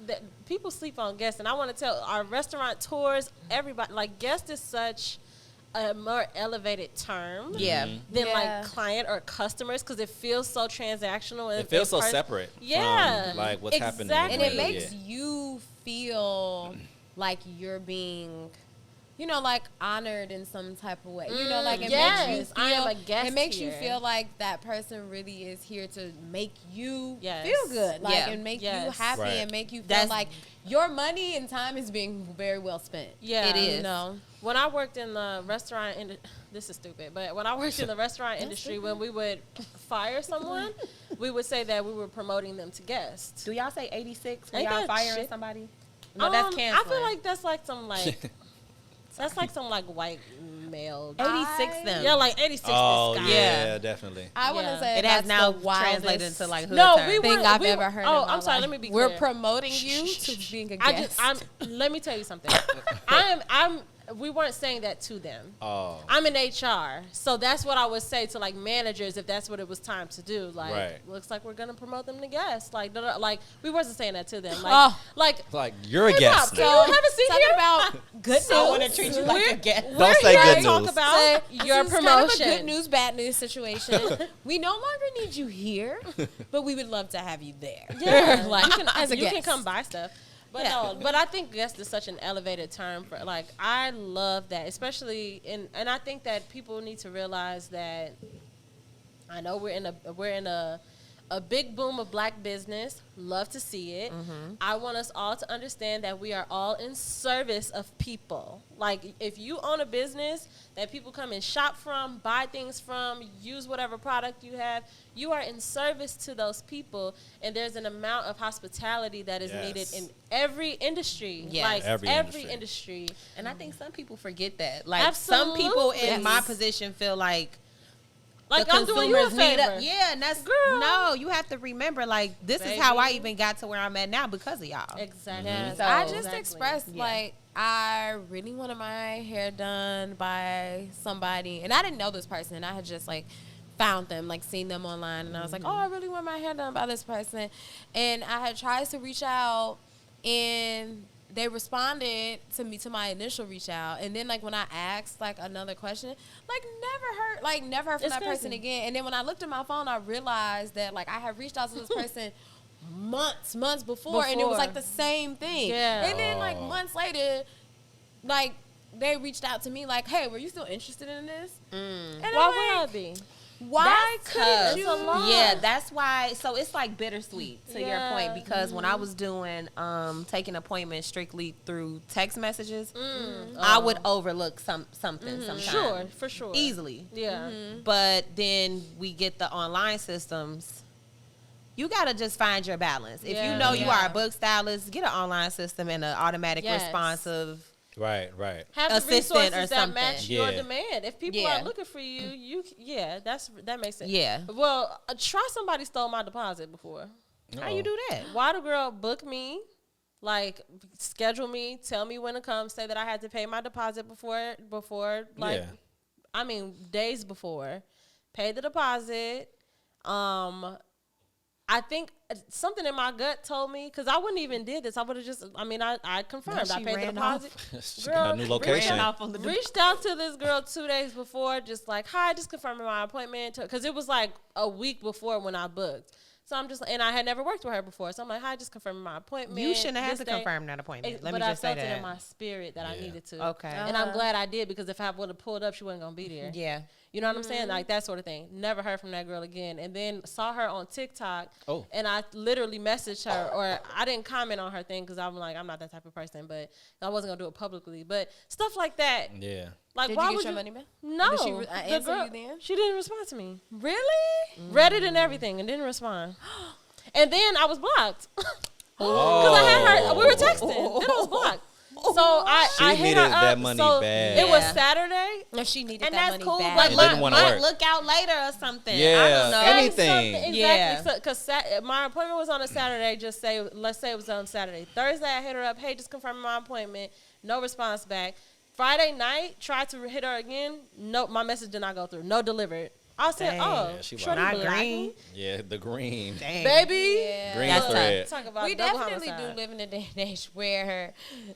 like people sleep on guests, and I want to tell our restaurant tours, everybody, like guest is such a more elevated term. Yeah. Than Yeah. like client or customers, because it feels so transactional. It feels so and separate Yeah. from like what's happening. Exactly. And it in the makes yeah. you feel like you're being, like honored in some type of way. Like it makes you yes, feel. I am a guest It makes you here. feel like that person really is here to make you Yes. feel good, like Yeah. and make you Yes. happy Right. and make you feel That's- like your money and time is being very well spent. Yeah. It is. You know. When I worked in the restaurant, this is stupid, but when I worked in the restaurant industry, when we would fire someone, we would say that we were promoting them to guests. Do y'all say 86 when Ain't y'all that firing shit? somebody? No, that's canceling. I feel like that's like some like that's like some like white male. 86 them. Yeah, like 86. Oh this guy. yeah, definitely. I want to Yeah. say It has that's now the wildest translated into like hood No, term. we thing were- I've we ever were- heard. oh, in my I'm sorry, life. let me be We're clear. promoting you to being a I guest. just, let me tell you something. We weren't saying that to them. Oh. I'm in HR, so that's what I would say to like managers if that's what it was time to do. Like, Right. looks like we're gonna promote them to guests. Like, like we wasn't saying that to them. Like, Oh. like Like you're a hey, guest Bob, now. can you have a seat Talking here? about good news. I want to treat you like a guest. We're say here good to talk news. about This your is promotion. kind of a good news, bad news situation. We no longer need you here, but we would love to have you there. Yeah, like you can, as a you can guest. come buy stuff. But no, but I think guest is such an elevated term for like I love that, especially and I think that people need to realize that I know we're in a big boom of black business. Love to see it. I want us all to understand that we are all in service of people. Like if you own a business that people come and shop from, buy things from, use whatever product you have, you are in service to those people. And there's an amount of hospitality that is needed in every industry. Yes. Like Every industry. And I think some people forget that. Like Absolutely. some people in my position feel like Like the I'm doing you a consumers need favor. Yeah, and that's Girl. no. You have to remember, like this is how I even got to where I'm at now because of y'all. Exactly. Yes, So- I just Exactly. expressed like I really wanted my hair done by somebody, and I didn't know this person. I had just like found them, like seen them online, and I was like, oh, I really want my hair done by this person, and I had tried to reach out, and they responded to me to my initial reach out, and then like when I asked like another question, never heard from It's that person crazy. again. And then when I looked at my phone, I realized that like I had reached out to this person months before, and it was like the same thing. Yeah. And then like months later, like they reached out to me like, hey, were you still interested in this? And Why I'm would like, I be? why That's couldn't tough. you? It's a lot. Yeah, that's why. So it's like bittersweet to your Yeah. point because when I was doing taking appointments strictly through text messages, I would overlook something sometimes. Sure, for sure. Easily. Yeah. But then we get the online systems. You gotta just find your balance. If you know you are a book stylist, get an online system and an automatic Yes. responsive. Right. Have the Assistant resources or that something. match your Yeah. demand. If people Yeah. are looking for you, that makes sense. Yeah. Well, try somebody stole my deposit before. How you do that? Why the girl book me, like schedule me, tell me when to come, say that I had to pay my deposit before, like, Yeah. I mean days before, pay the deposit. I think something in my gut told me, because I wouldn't even did this. I would have just, I confirmed. No, I she paid the ran deposit. She got a new location. Reached out to this girl 2 days before, just like, hi, just confirming my appointment. Because it was like a week before when I booked. So I'm just, and I had never worked with her before. So I'm like, hi, just confirming my appointment. You shouldn't have this to day. confirm that appointment. Let But me I just say felt it that. in my spirit that I needed to. Okay. And I'm glad I did, because if I would have pulled up, she wasn't going to be there. Yeah. You know what I'm saying? Like that sort of thing. Never heard from that girl again. And then saw her on TikTok. Oh. And I literally messaged her, or I didn't comment on her thing because I'm like, I'm not that type of person, but I wasn't going to do it publicly. But stuff like that. Yeah. Like, Did why you would get your money back? No. Did she The answer girl- you then? She didn't respond to me. Really? Read it and everything and didn't respond. And then I was blocked. Because Oh. I had her, we were texting. Then I was blocked. So I hit She her needed up. that money so bad. It was Yeah. Saturday. No, she needed And that that's money cool, bad. but It might, didn't wanna might work. look out later or something. I Yeah. don't know. Anything. Exactly. Yeah. Because my appointment was on a Saturday. Let's say it was on Saturday. Thursday, I hit her up. Hey, just confirming my appointment. No response back. Friday night, tried to hit her again. No, my message did not go through. No delivered. I said, Dang. oh, Yeah, she shorty Not black. green. Yeah, the green. Dang. Baby. Yeah. Green That's thread. Talk about We double definitely homicide. do live in a day and age where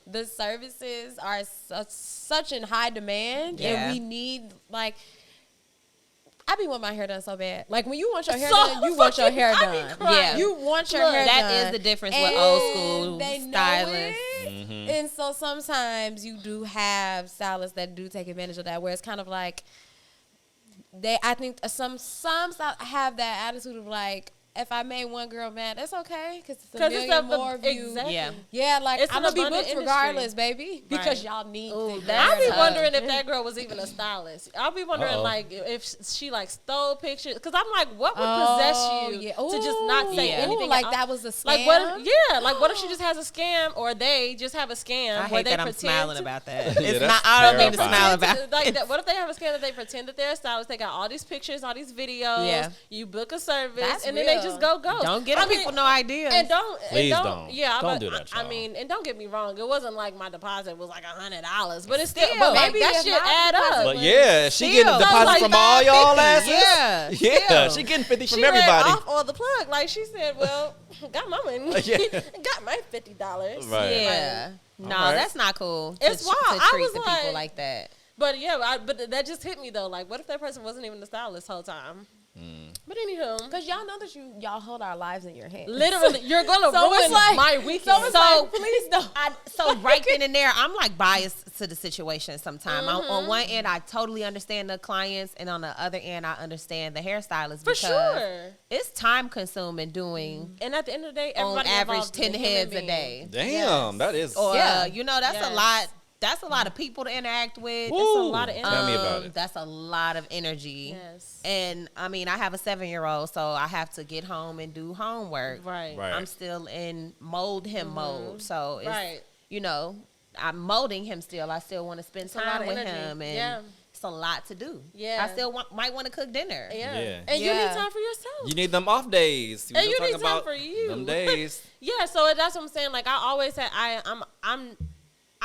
the services are such in high demand, Yeah. and we need like. I be wanting my hair done so bad. Like when you want your hair So done, you want your fucking- hair I be done. crying. Yeah. You want your Look, hair That done. is the difference with And old school they know stylists. it. And so sometimes you do have stylists that do take advantage of that, where it's kind of like I think some stylists have that attitude of like, if I made one girl mad, that's okay, because it's a 'Cause it's million a- more views. exactly. Yeah. Yeah, like It's I'm an gonna be abundant booked industry. regardless, baby, because Right. y'all need. Ooh, to that's I be tough. wondering if that girl was even a stylist. I'll be wondering Uh-oh. like if she like stole pictures, because I'm like, what would possess you to just not say yeah. anything? Like else? that was a scam. Like what? Yeah, like what if she just has a scam, or they just have a scam I where hate they that I'm pretend smiling to- about that. Yeah, It's that's not. I don't need to terrifying. smile about. like it. that. What if they have a scam that they pretend that they're a stylist? They got all these pictures, all these videos. Yeah. You book a service, That's and then they real. just go. Don't get people no ideas. And don't. Please and don't. Yeah, Don't but do that, I y'all. mean, and don't get me wrong. It wasn't like my deposit was like $100, but it's still. Still, But like maybe that if shit my add deposit up. But yeah, she getting a Still. deposit Like from all y'all 50, asses. yeah. Yeah, she getting 50 She from read everybody. off all the plug. Like she said, well, got my money. Yeah. Got my $50. Right. Yeah. No, Alright. that's not cool. It's to, wild. to I treat was the like- people like that. But yeah, but that just hit me though. Like, what if that person wasn't even the stylist the whole time? But anywho, Because y'all know that y'all hold our lives in your hands. literally, you're gonna So ruin it's like- my weekend. So it's like, please don't. So right then and there, I'm like biased to the situation sometimes. On one end, I totally understand the clients, and on the other end, I understand the hairstylist. For because sure. it's time consuming doing And at the end of the day, on everybody average involved is 10 a human heads a being. day. Damn, Yes. that is. Or Yeah. that's Yes. a lot. That's a lot of people to interact with. Woo. It's a lot of Tell me about it. That's a lot of energy. Yes. And I mean, I have a 7-year-old, so I have to get home and do homework. Right. Right. I'm still in mold him mode. So it's, Right. I'm molding him still. I still want to spend a lot time of with energy. him. And Yeah. it's a lot to do. Yeah. I still might want to cook dinner. Yeah. Yeah. And you Yeah. need time for yourself. You need them off days. And you talking need time about for you. Them days. Yeah, so that's what I'm saying. Like I always said,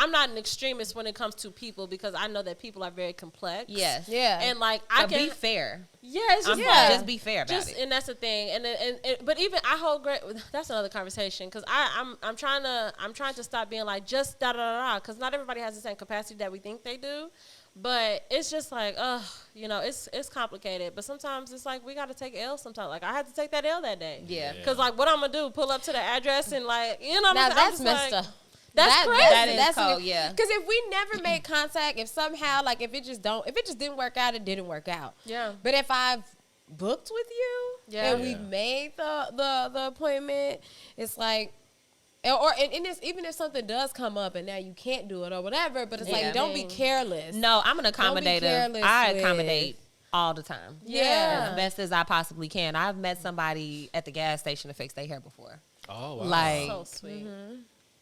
I'm not an extremist when it comes to people because I know that people are very complex. Yes. Yeah. And like I But can be fair. Yeah, it's just Just be fair about it. and that's the thing. And but even I hold great. That's another conversation because I'm trying to stop being like just da da da da because not everybody has the same capacity that we think they do. But it's just like, it's complicated. But sometimes it's like we got to take L sometimes. Like I had to take that L that day. Yeah. Because like what I'm gonna do? Pull up to the address and like Now I'm that's just messed like, up. That's crazy. That is cold, yeah. Because if we never made contact, if somehow, like, if it just didn't work out, it didn't work out. Yeah. But if I've booked with you Yeah. and we've made the appointment, it's like, and it's, even if something does come up and now you can't do it or whatever, but it's Yeah. like, don't be careless. No, I'm an accommodator. careless I with- accommodate all the time. Yeah. As best as I possibly can. I've met somebody at the gas station to fix their hair before. Oh, wow. Like, So sweet.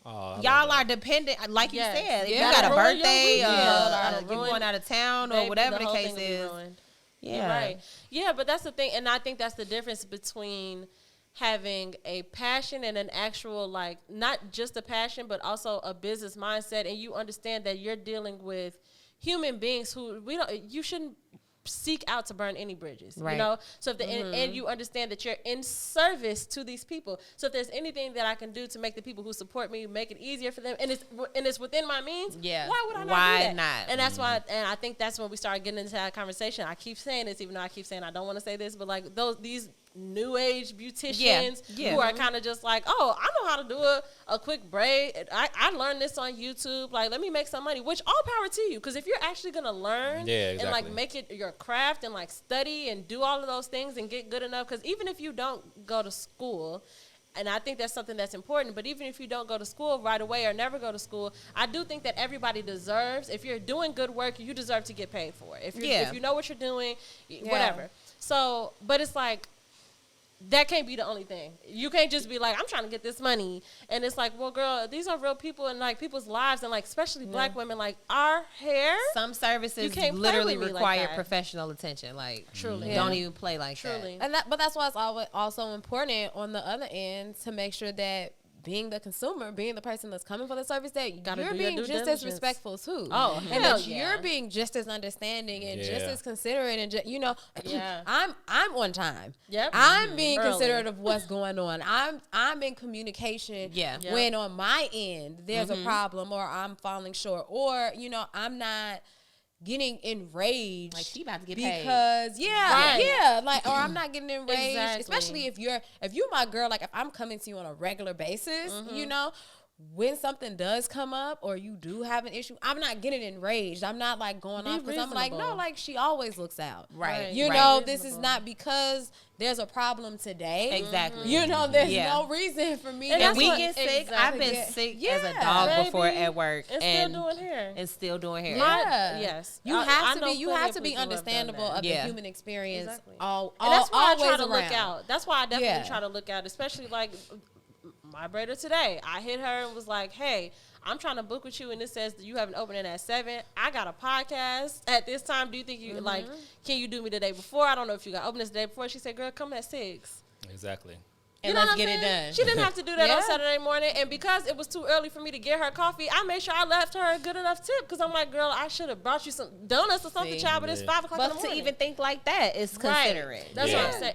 Oh, I love y'all that. are dependent, like you Yes. said. If Yeah. you got a Ruin your birthday, weekend. you're Ruin- going out of town, or Baby, whatever the whole case thing will be is. ruined. Yeah. You're right. Yeah, but that's the thing, and I think that's the difference between having a passion and an actual, like, not just a passion, but also a business mindset, and you understand that you're dealing with human beings who you shouldn't seek out to burn any bridges, Right. you know? So if and you understand that you're in service to these people. So if there's anything that I can do to make the people who support me, make it easier for them, and it's within my means, Yeah. why would I not Why do that? not? And that's why, and I think that's when we started getting into that conversation. I keep saying this, even though I keep saying I don't want to say this, but like these new age beauticians Yeah. who are kind of just like, oh, I know how to do a quick braid. I learned this on YouTube. Like, let me make some money, which all power to you. Because if you're actually going to learn and like exactly. make it your craft and like study and do all of those things and get good enough, because even if you don't go to school, and I think that's something that's important, but even if you don't go to school right away or never go to school, I do think that everybody deserves, if you're doing good work, you deserve to get paid for it. If you know what you're doing, whatever. So, but it's like, that can't be the only thing. You can't just be like, I'm trying to get this money. And it's like, well, girl, these are real people and like people's lives, and like especially black women, like our hair. Some You services can't play literally with me like require that. professional attention. Like, Truly. don't even play like Truly. But that's why it's also important on the other end to make sure that being the consumer, being the person that's coming for the service, that Gotta you're do your being due just as diligence. respectful too. Oh, and hell that yeah. you're being just as understanding and just Yeah. as considerate, and Yeah. I'm on time. Yep. I'm being Early. considerate of what's going on. I'm in communication. Yeah. Yep. When on my end there's a problem or I'm falling short, or I'm not getting enraged, Like, she about to get paid. because Right. like, or I'm not getting enraged, Exactly. especially if you my girl, like if I'm coming to you on a regular basis, when something does come up or you do have an issue, I'm not getting enraged. I'm not like going Be off because I'm like, no, reasonable. like she always looks out. Right. You right. know, this is Reasonable. not because there's a problem today. Exactly. You know, there's Yeah. no reason for me And to And we what- get sick. I've been exactly. sick as a Yeah. dog Baby, before at work, and still doing hair. and still doing hair. Yeah. Yes. You I have to know be. You plenty have of to be people who have done understandable that. of Yeah. the human experience. Exactly. All, And that's why I try always to look around. out. That's why I definitely Yeah. try to look out, especially like my braider today. I hit her and was like, hey, I'm trying to book with you, and it says that you have an opening at 7. I got a podcast at this time. Do you think you can you do me the day before? I don't know if you got openings the day before. She said, girl, come at 6. Exactly. And know let's what I'm get it saying? done. She didn't have to do that on Yeah. Saturday morning, and because it was too early for me to get her coffee, I made sure I left her a good enough tip. Because I'm like, girl, I should have brought you some donuts or something, See? child. But it's 5 o'clock in the But morning. to even think like that is considerate. That's Yeah. what I'm saying.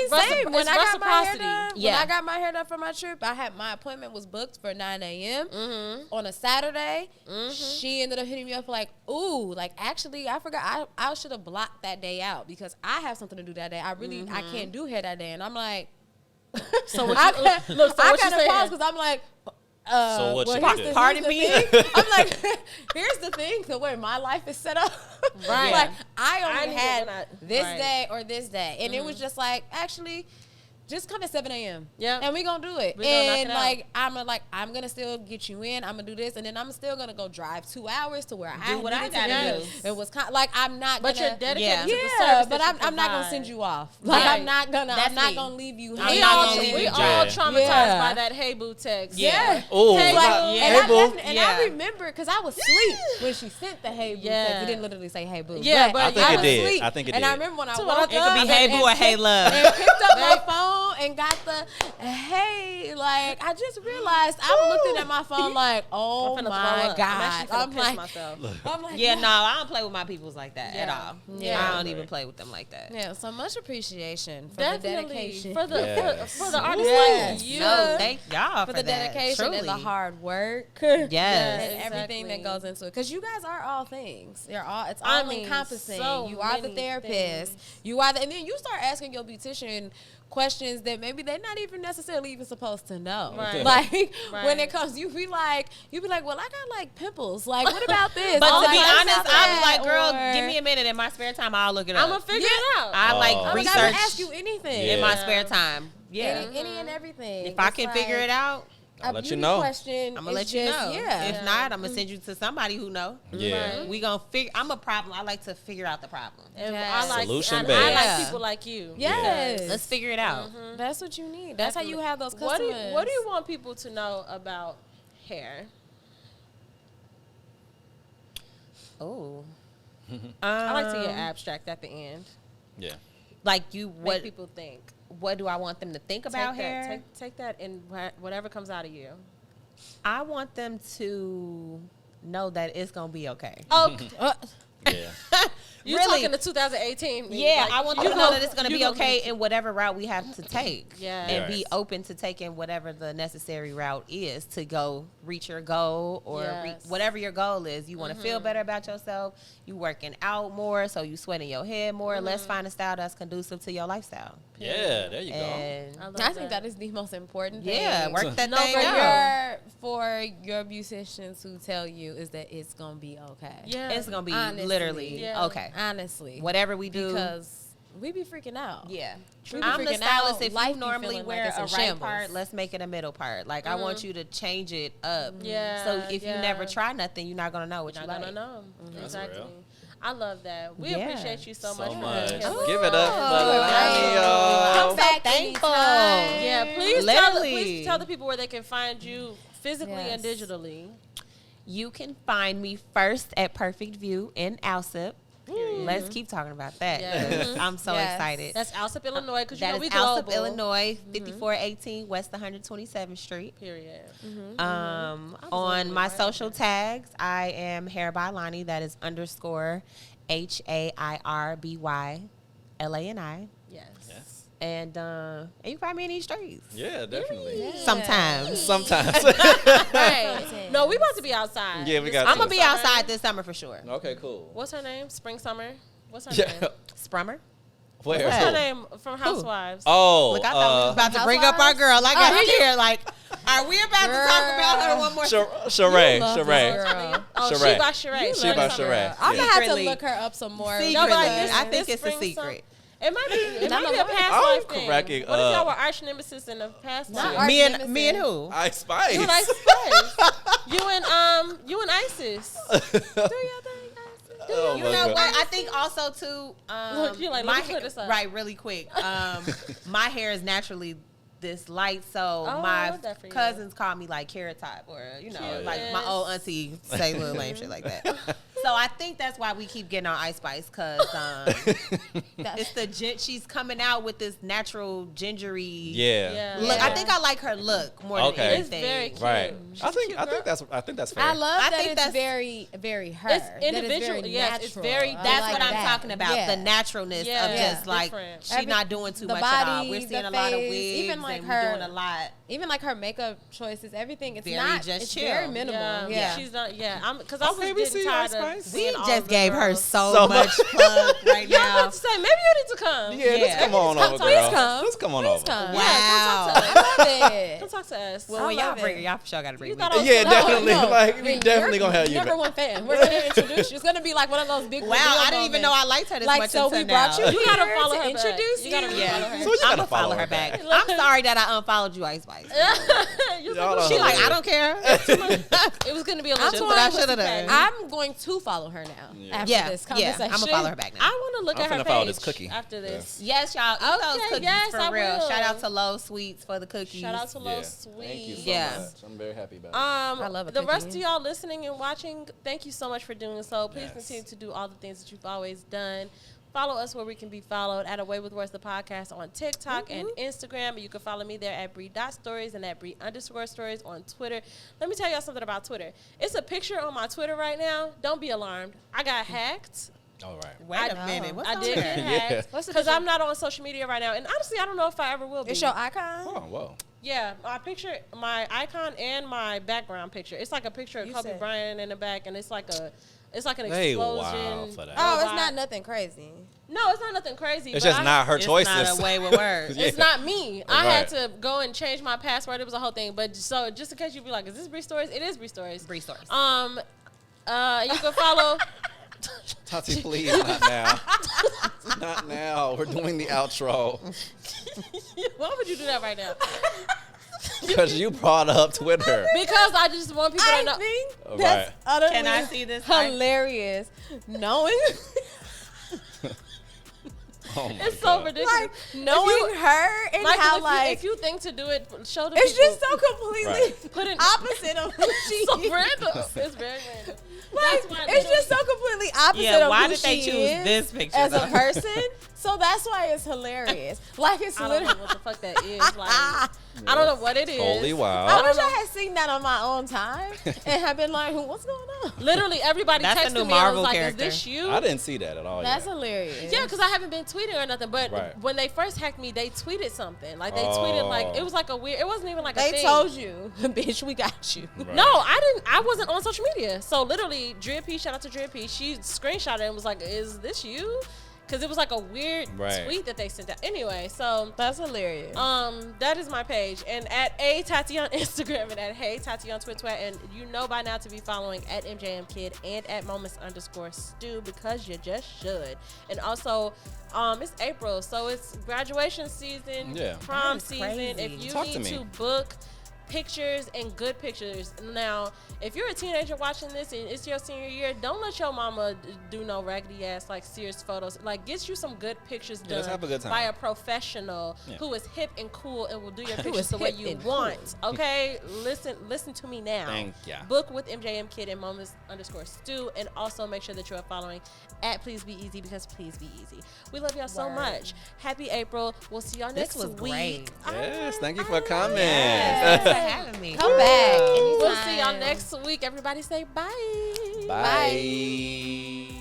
Same. When I got my hair reciprocity. done, Yeah. when I got my hair done for my trip, I had my appointment was booked for 9 a.m. On a Saturday. She ended up hitting me up like, ooh, like actually, I forgot. I should have blocked that day out because I have something to do that day. I really, I can't do hair that day. And I'm like, So what I, you, look, so I what you kind of saying? paused because I'm like, So what you here's did? the- Pardon here's me? the thing. I'm like, here's the thing, the way my life is set up. Right. Like, I I only need it had when I- this right. day or this day. And it was just like, actually, just come at 7 a.m. Yep. And we gonna do it. We gonna knock And it out. I'm gonna still get you in. I'm gonna do this, and then I'm still gonna go drive 2 hours to where I what I needed to gotta do. do. It was kind of like I'm not. But gonna, you're dedicated Yeah. to the yeah, service but that you I'm not gonna provide. send you off. Like Right. I'm not gonna. That's I'm not me. gonna leave you. I'm hanging. not all, gonna leave we you all dry. traumatized Yeah. by that hey boo text. Yeah. Oh, Like, Yeah. and, Hey, I boo. definitely- and I Yeah. remember because I was asleep when she sent the hey boo Yeah. text. It didn't literally say hey boo. Yeah, but I think I it was did. asleep. I think it And I did. remember when I So woke when I up, It could be hey and boo or hey picked- love. and picked up my phone and got the hey. Like I just realized I'm looking at my phone like, oh I'm finna throw my up. god. I'm actually finna piss like, myself. I'm like, Yeah, no, I don't play with my peoples like that at all. Yeah. I don't even play with them like that. Yeah, so much appreciation for the Definitely dedication. for the Yes. for the artists Yes. like you. No, thank y'all for for the that. dedication and the Truly. hard work. Yes. And everything exactly. that goes into it, because you guys are all things. You're all. It's I all mean, encompassing. so You are the many therapist. things. You are the, and then you start asking your beautician questions that maybe they're not even necessarily even supposed to know. Right. Like Right. when it comes, you be like, well, I got like pimples. Like, what about this? But Or, to like, be what honest, about I was like, that? girl, Or, give me a minute in my spare time. I'll look it up. I'm gonna figure it out. I like Oh. I would research ask you anything. in my Yeah. spare time. Yeah. Any and everything. If I It's can figure like it out, I'll a let you beauty know. Question I'm gonna is let you just, know. Yeah. If not, I'm gonna send you to somebody who know. Yeah. Right. We gonna figure. I'm a problem. I like to figure out the problem. And Yes. I like Solution I based. like people like you. Yes. Let's figure it out. That's what you need. That's how you have those What customers. do you want people to know about hair? Oh. I like to get abstract at the end. Yeah. like you. Make What people think. What do I want them to think about take hair? That, take that and whatever comes out of you. I want them to know that it's gonna be okay. Oh, Yeah. you Really? talking to 2018? Yeah, Like, I want you them to know gon- that it's going to you be gon' okay make- in whatever route we have to take. Yeah. And be Yes. open to taking whatever the necessary route is to go reach your goal or Yes. whatever your goal is. You want to feel better about yourself. You working out more, so you sweating your head more. Let's find a style that's conducive to your lifestyle. Yeah, there you go. And I, love I think that is the most important thing. yeah, work that No, thing for out. For your musicians who tell you is that it's gonna be okay. Yeah. It's going to be Honestly. literally Yeah. okay. Honestly. Whatever we do. Because we be freaking out. Yeah. We be I'm the freaking stylist. out. If Life you be normally feeling wear like it's a in right shambles. part, let's make it a middle part. Like I want you to change it up. Yeah, So if you yeah. never try nothing, you're not gonna know what Not you gonna like. know. That's Exactly. real. I love that. We Yeah. appreciate you so So much. for much. being here. Give it up for Oh, Lani, I'm y'all. so Back thankful. anytime. Yeah, please Literally. tell the people where they can find you physically and Yes. digitally. You can find me first at Perfect View in Alsip. Let's keep talking about that. Yes. 'Cause I'm so Yes. excited. That's Alsip, Illinois, because you That know is we Alsip, global. Illinois, 5418 West 127th Street. Period. On my social tags, I am Hair by Lani. That is _ HAIRBYLANI. Yes. Yes. And you can find me in these streets. Yeah, definitely. Sometimes. Sometimes. Right. No, we about to be outside. Yeah, we got I'm to. going to be outside this summer for sure. Okay, cool. What's her name? Spring, summer? What's her Yeah. name? Sprummer? Where? What's her name from Housewives? Oh, Look, I thought we was about to bring up our Housewives? girl. I got here like, are we about to talk Girl. about her one more time? Sheree. love Sheree. this girl. Oh, Sheree. she by Sheree. She by Spring, Sheree. I'm gonna have to Secretly. look her up some more. Secretly. No, but like this, I think this it's a spring, secret. It might be. It I'm might be a a- past I'm life thing. cracking What if y'all up. were arch nemesis in the past Not life? arch Me and nemesis. who? Ice Spice. You and Isis Spice. you and Isis. Do your thing, Isis. Do Oh your my You know God. what? I think also too. Look, you're like, let me clear this up. Right, really quick. My hair is naturally this light, so Oh, I my love that for you. cousins call me like carrot top, or Cute. like my old auntie say little lame shit like that. So So I think that's why we keep getting our Ice Spice, because it's the she's coming out with this natural gingery Yeah. look. I think I like her look more than Okay. It's anything. very cute. Right. She's I a think cute I girl. think that's fair. I love I that think it's that's- very, very her. It's That it's individual. very Yes, it's natural. very- I That's like what I'm that. talking about. Yeah. The naturalness Yeah. of Yeah. just like Different. she's not doing too the much at all. body, We're seeing the a lot of face, wigs even like and her- doing a lot. Even like her makeup choices, everything. It's Very not just it's chill. very minimal. Yeah. She's not. Yeah, I'm because I was Okay, we getting see tired Ice of Spice. seeing We all just the gave her girls. so much plug right Yeah, I'm now. about to say maybe you need to come. Yeah, let's come on over, girl. Please come. Let's come on Please over. come. Wow. Yeah, come talk to us. I love it. Come talk to us. Well, when I y'all love bring it. her, y'all for sure got to bring You me. thought I was Yeah, gonna- definitely. No, Like, we you're definitely gonna have you number back. one fan. We're gonna introduce you. It's gonna be like one of those big. Wow, I didn't even know I liked her this Like, much so until we brought now. you You gotta here follow to her back. introduce You gotta you. follow Yeah. her. So you I'm gotta gonna follow her back. back. I'm sorry that I unfollowed you, Ice Spice. You Y'all said are She like, hilarious. I don't care. it was gonna be a I'm legit. torn. what I with shoulda the done. fact. I'm going to follow her now after Yeah, this yeah. conversation. I'm gonna follow her back now. I want to look I'm at her finna follow page this cookie. after this. Yes, y'all. Eat those Okay, cookies yes, for I real. will. Shout out to Low Sweets for the cookies. Shout out to Yeah. Low Sweet. Thank you so Yeah. much. I'm very happy about it. I love a the rest cookie. of y'all listening and watching, thank you so much for doing so. Please Yes. continue to do all the things that you've always done. Follow us where we can be followed at Away with Words, the podcast on TikTok and Instagram. You can follow me there at Bree.stories and at Bree_stories on Twitter. Let me tell y'all something about Twitter. It's a picture on my Twitter right now. Don't be alarmed. I got hacked. All right. Wait a minute. What's I on did there? get Yeah. hacked What's the because picture? I'm not on social media right now. And honestly, I don't know if I ever will be. It's your icon. Oh, whoa. Yeah, my picture, my icon and my background picture. It's like a picture of You Kobe said- Bryant in the back, and it's like an They explosion. wild for that. Oh, it's vibe. not nothing crazy. No, it's not nothing crazy. It's but just not her It's choices. not a way with words. Yeah. It's not me. I had Right. to go and change my password. It was a whole thing. But so just in case you be like, is this Bree Stories? It is Bree Stories. Bree Stories. You can follow. Tati, please, not now. Not now. We're doing the outro. Why would you do that right now? Because you brought up Twitter. Because I just want people to know. I think All that's right. utterly Can I see this? hilarious. Knowing, Oh my It's so God. ridiculous. like, knowing her and Michael, how, if like, you think to do it, show the it's people. just so completely Right. Put it opposite of who she It's so is. random. It's very random. Like, That's why it's just so completely opposite Yeah, of why who did they she choose is this picture, as a though? person. So that's why it's hilarious. Like, it's I don't know literally. what the fuck that is. Like, I don't know what it is. Totally I wild. wish I had seen that on my own time and had been like, what's going on? Literally, everybody That's a texted new me and Marvel was like, character. is this you? I didn't see that at all. That's yet. hilarious. Yeah, because I haven't been tweeting or nothing. But Right. when they first hacked me, they tweeted something. Like, they tweeted, like, it was like a weird, it wasn't even like a They thing. told you, bitch, we got you. Right. No, I wasn't on social media. So literally, Drea P, shout out to Drea P, she screenshotted it and was like, is this you? Because it was like a weird Right. tweet that they sent out. Anyway, so That's hilarious. that is my page. And at Tati on Instagram and at Hey Tati on Twitter. And you know by now to be following at MJM Kid and at moments_stew because you just should. And also, it's April, so it's graduation season, Yeah. prom That is season. crazy. If you Talk need to me. to book pictures and good pictures. Now, if you're a teenager watching this and it's your senior year, don't let your mama do no raggedy ass like Sears photos. Like, get you some good pictures Yeah, let's done have a good time. by a professional Yeah. who is hip and cool and will do your Who pictures is the way hip you and want. Okay, listen to me now. Thank ya. Book with MJM Kid and moments_stew, and also make sure that you are following at Please Be Easy because Please Be Easy. We love y'all so Word. much. Happy April. We'll see y'all This next was week. great. Yes, thank you for coming. Thanks for having me. Come back. We'll anytime. see y'all next week. Everybody say bye. Bye.